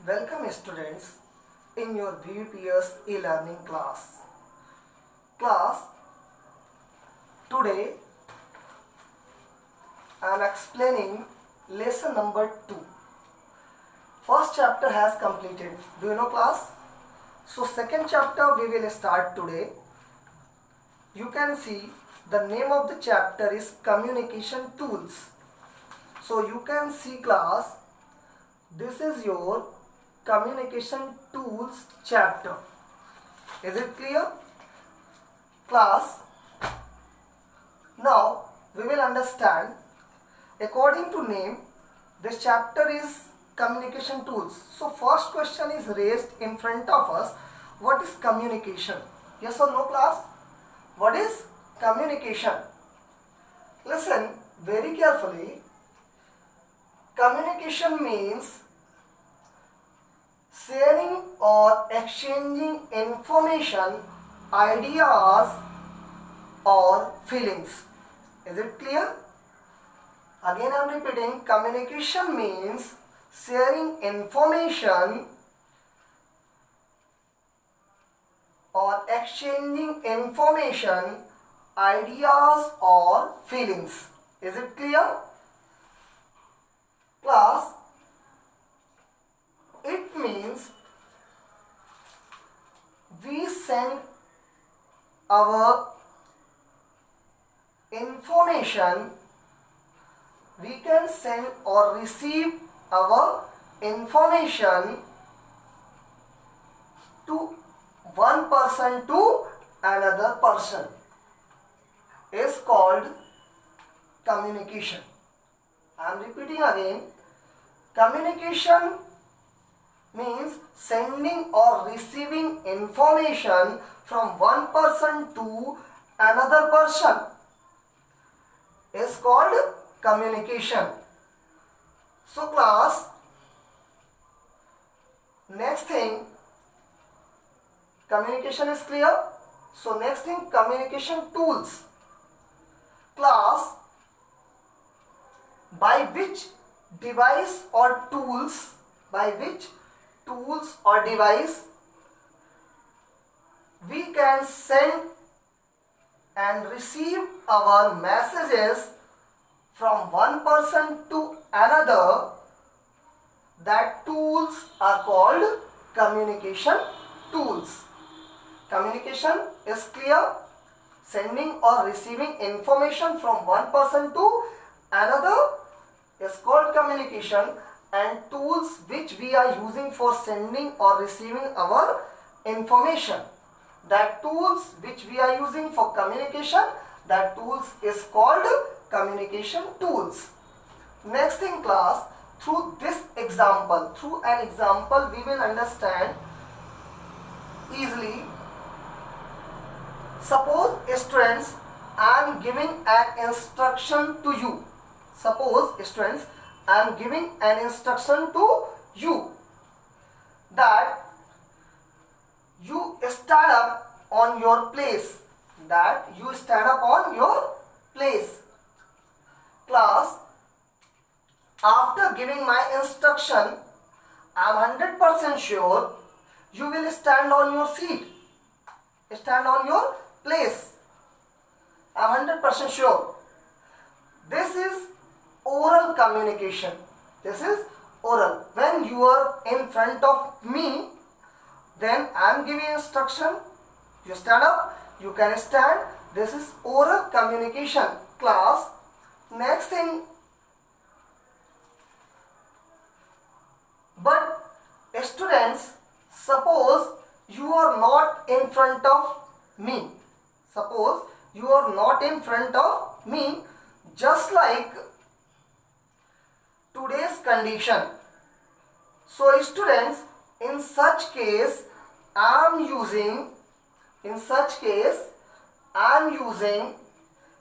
Welcome students in your BBPS e-learning class. Class, today I am explaining lesson number 2. First chapter has completed. Do you know class? So second chapter we will start today. You can see the name of the chapter is communication tools. So you can see class, this is your communication tools chapter. Is it clear? Class, now we will understand according to name this chapter is communication tools. So first question is raised in front of us, what is communication? Yes or no class? What is communication? Listen very carefully. Communication means sharing or exchanging information, ideas or feelings. Is it clear? Again I am repeating, communication means sharing information or exchanging information, ideas or feelings. Is it clear? Class, it means we send our information, we can send or receive our information to one person to another person is called communication. I am repeating again, communication means sending or receiving information from one person to another person is called communication. So class, next thing, communication is clear. So next thing, communication tools. Class, by which device or tools, or device we can send and receive our messages from one person to another, that tools are called communication tools. Communication is clear, sending or receiving information from one person to another is called communication, and tools which we are using for sending or receiving our information, that tools which we are using for communication, that tools is called communication tools. Next thing class, through an example we will understand easily. Suppose students, I am giving an instruction to you. Suppose students, I am giving an instruction to you that you stand up on your place. Class, after giving my instruction, I am 100% sure you will stand on your seat, stand on your place. I am 100% sure. This is oral communication. This is oral. When you are in front of me, then I am giving instruction, you stand up, you can stand. This is oral communication. Class, next thing, but students, suppose you are not in front of me. Suppose you are not in front of me, just like today's condition. So students, in such case I am using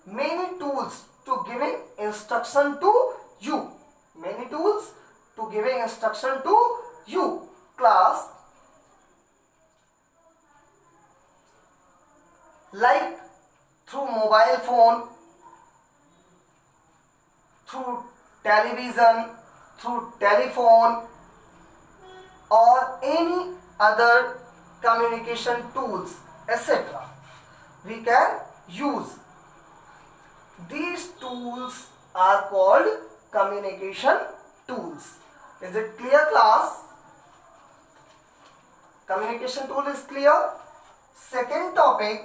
many tools to giving instruction to you. Many tools to giving instruction to you. Class, like through mobile phone, through television, through telephone, or any other communication tools, etc. We can use. These tools are called communication tools. Is it clear, class? Communication tool is clear. Second topic,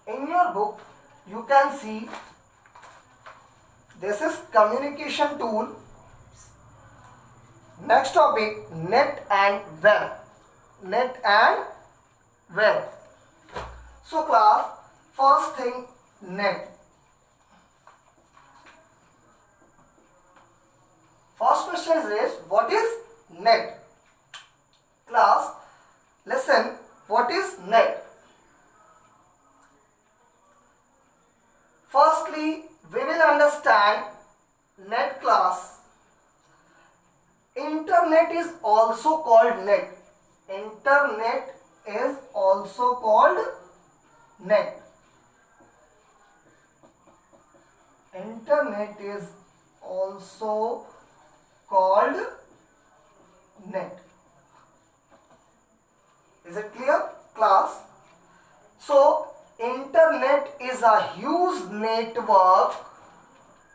in your book you can see this is communication tool. Next topic, net and web. Net and web. So class, first thing, net. First question is raised, what is net? Class, listen, what is net? Firstly, we will understand net, class. Internet is also called net. Internet is also called net. Internet is also called net. Is it clear, class? So, internet is a huge network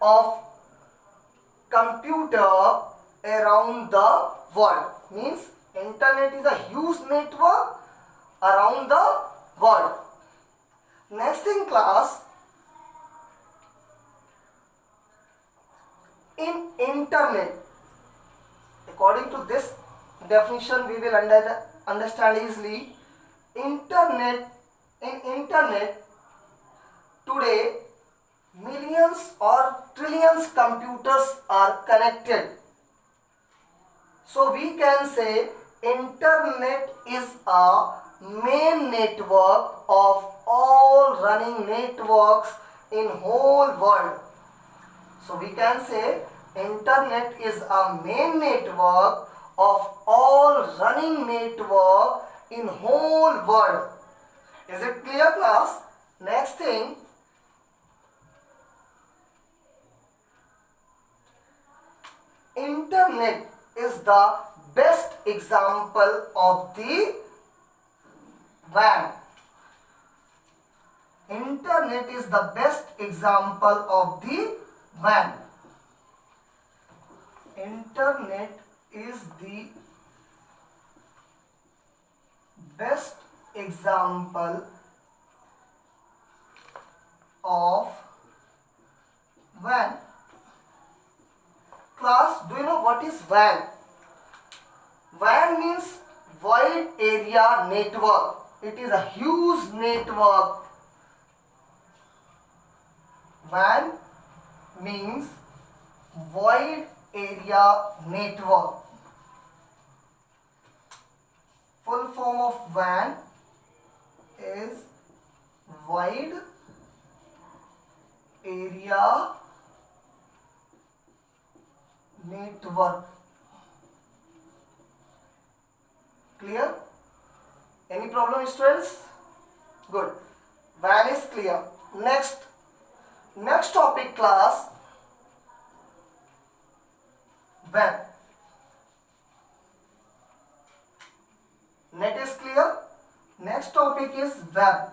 of computer around the world. Means internet is a huge network around the world. Next thing, class, in internet, according to this definition we will understand easily. In internet today millions or trillions computers are connected. So we can say internet is a main network of all running networks in whole world. So we can say internet is a main network of all running network in whole world. Is it clear, class? Next thing, internet is the best example of the WAN. Internet is the best example of the WAN. Internet is the best example of WAN. Class, do you know what is WAN? WAN means wide area network. It is a huge network. WAN means wide area network. Full form of WAN is wide area network. Clear? Any problem, students? Good. WAN is clear. Next topic, class, web. Net is clear. Next topic is web.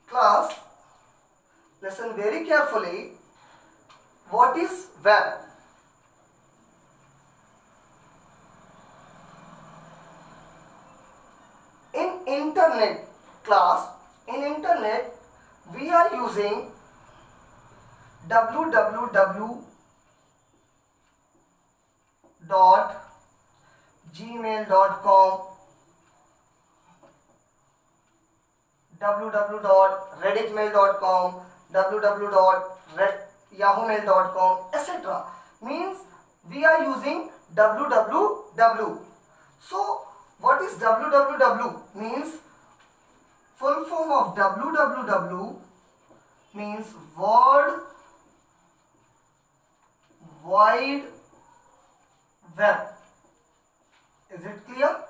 Class, listen very carefully. What is web? In internet, class, in internet we are using www.gmail.com, www.redditmail.com, www.yahoomail.com, etc. Means we are using www. So what is www? Means full form of www means World Wide Web. Is it clear?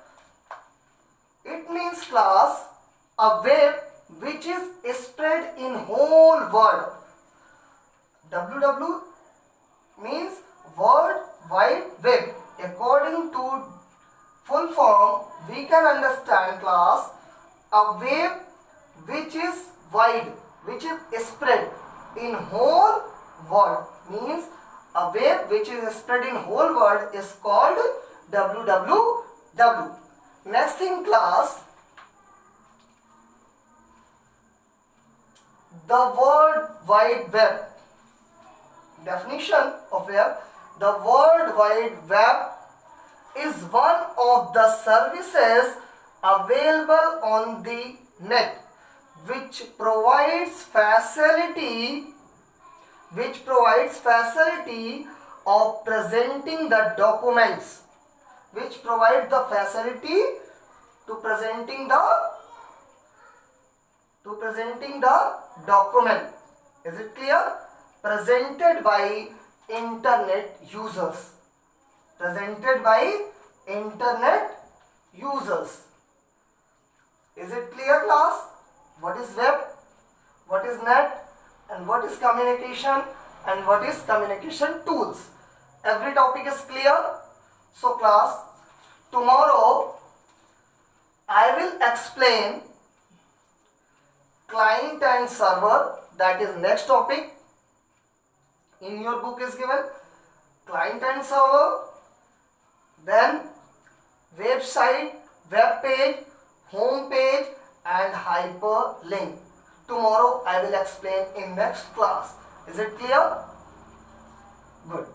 It means, class, a web which is spread in whole world. www means World Wide Web. According to full form, we can understand class, a web which is wide, which is spread in whole world, means a web which is spread in whole world is called www. Next thing class, the World Wide Web. Definition of web: the World Wide Web is one of the services available on the net which provides facility of presenting the documents, which provide the facility to presenting the document. Is it clear? Presented by internet users. Presented by internet users. Is it clear class? What is web? What is net? And what is communication? And what is communication tools? Every topic is clear. So class, tomorrow I will explain client and server. That is next topic. In your book is given client and server, then website, web page, home page and hyperlink. Tomorrow I will explain in next class. Is it clear? Good.